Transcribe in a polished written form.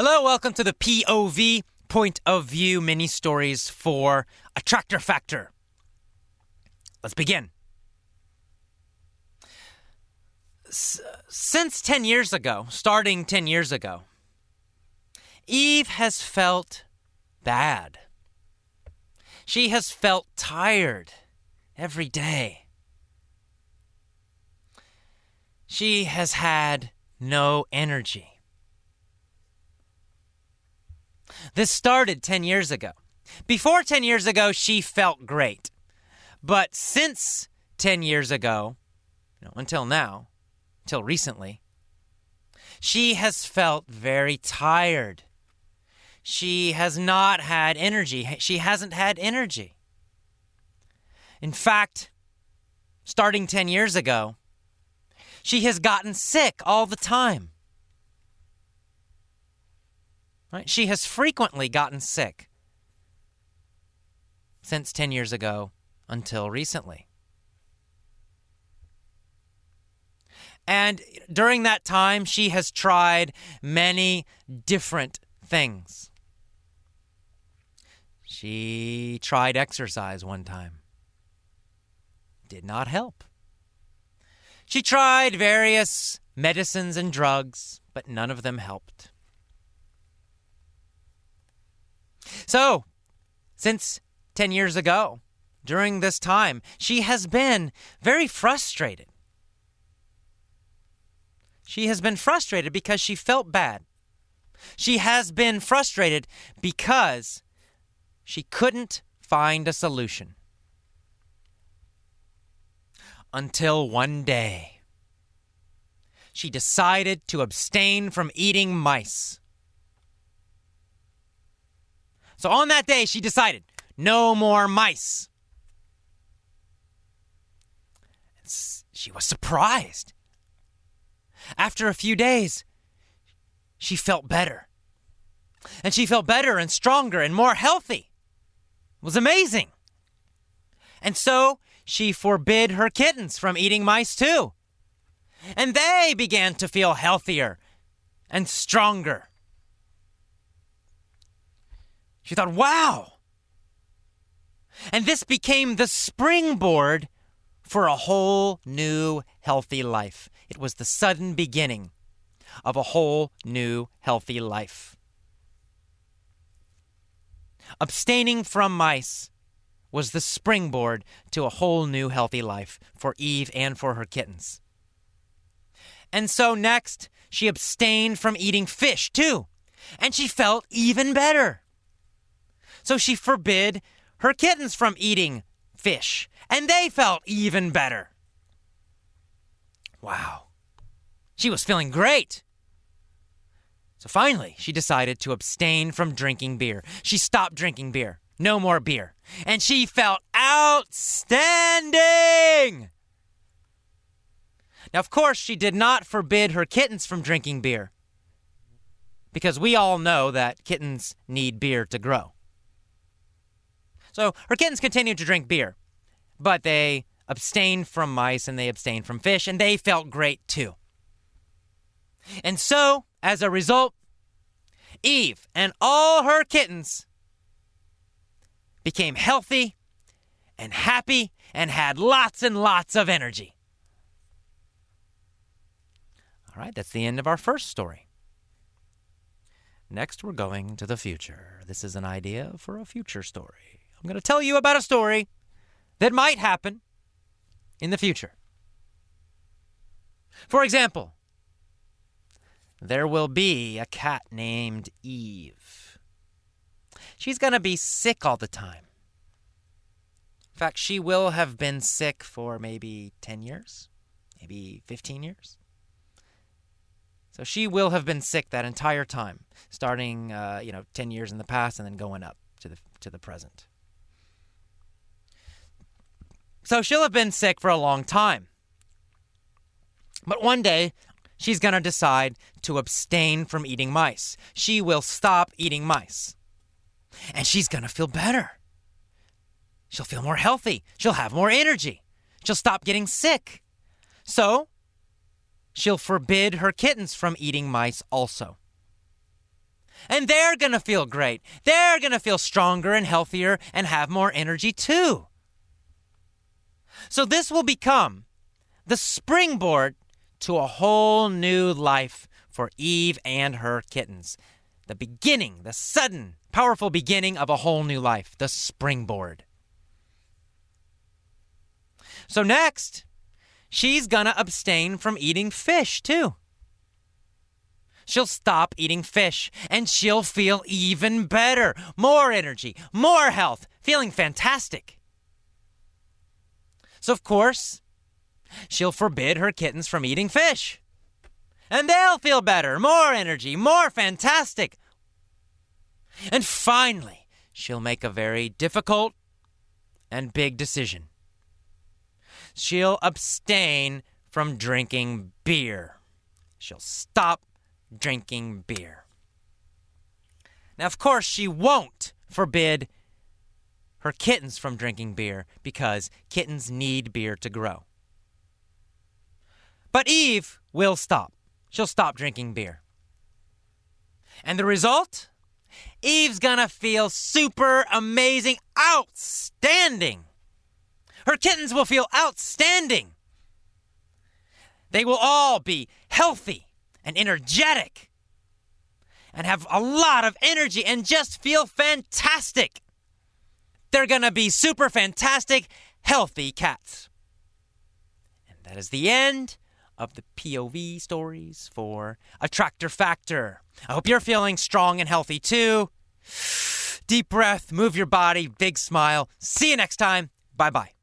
Hello, welcome to the POV, Point of View mini stories for Attractor Factor. Let's begin. Since 10 years ago, starting 10 years ago, Eve has felt bad. She has felt tired every day. She has had no energy. This started 10 years ago. Before 10 years ago, she felt great. But since 10 years ago, until now, until recently, she has felt very tired. She has not had energy. She hasn't had energy. In fact, starting 10 years ago, she has gotten sick all the time. Right? She has frequently gotten sick since 10 years ago until recently. And during that time, she has tried many different things. She tried exercise one time. Did not help. She tried various medicines and drugs, but none of them helped. So, since 10 years ago, during this time, she has been very frustrated. She has been frustrated because she felt bad. She has been frustrated because she couldn't find a solution. Until one day, she decided to abstain from eating mice. So on that day, she decided, no more mice. She was surprised. After a few days, she felt better. And she felt better and stronger and more healthy. It was amazing. And so she forbid her kittens from eating mice too. And they began to feel healthier and stronger. She thought, wow. And this became the springboard for a whole new healthy life. It was the sudden beginning of a whole new healthy life. Abstaining from mice was the springboard to a whole new healthy life for Eve and for her kittens. And so next, she abstained from eating fish too, and she felt even better. So she forbid her kittens from eating fish, and they felt even better. Wow. She was feeling great. So finally, she decided to abstain from drinking beer. She stopped drinking beer. No more beer. And she felt outstanding. Now, of course, she did not forbid her kittens from drinking beer, because we all know that kittens need beer to grow. So her kittens continued to drink beer, but they abstained from mice and they abstained from fish, and they felt great too. And so, as a result, Eve and all her kittens became healthy and happy and had lots and lots of energy. All right, that's the end of our first story. Next, we're going to the future. This is an idea for a future story. I'm going to tell you about a story that might happen in the future. For example, there will be a cat named Eve. She's going to be sick all the time. In fact, she will have been sick for maybe 10 years, maybe 15 years. So she will have been sick that entire time, starting 10 years in the past and then going up to the present. So she'll have been sick for a long time. But one day, she's going to decide to abstain from eating mice. She will stop eating mice. And she's going to feel better. She'll feel more healthy. She'll have more energy. She'll stop getting sick. So, she'll forbid her kittens from eating mice also. And they're going to feel great. They're going to feel stronger and healthier and have more energy too. So this will become the springboard to a whole new life for Eve and her kittens. The beginning, the sudden, powerful beginning of a whole new life, the springboard. So next, she's gonna abstain from eating fish too. She'll stop eating fish and she'll feel even better. More energy, more health, feeling fantastic. So of course, she'll forbid her kittens from eating fish. And they'll feel better, more energy, more fantastic. And finally, she'll make a very difficult and big decision. She'll abstain from drinking beer. She'll stop drinking beer. Now, of course, she won't forbid her kittens from drinking beer because kittens need beer to grow. But Eve will stop. She'll stop drinking beer. And the result? Eve's gonna feel super amazing, outstanding. Her kittens will feel outstanding. They will all be healthy and energetic and have a lot of energy and just feel fantastic. They're gonna be super fantastic, healthy cats. And that is the end of the POV stories for Attractor Factor. I hope you're feeling strong and healthy too. Deep breath, move your body, big smile. See you next time. Bye-bye.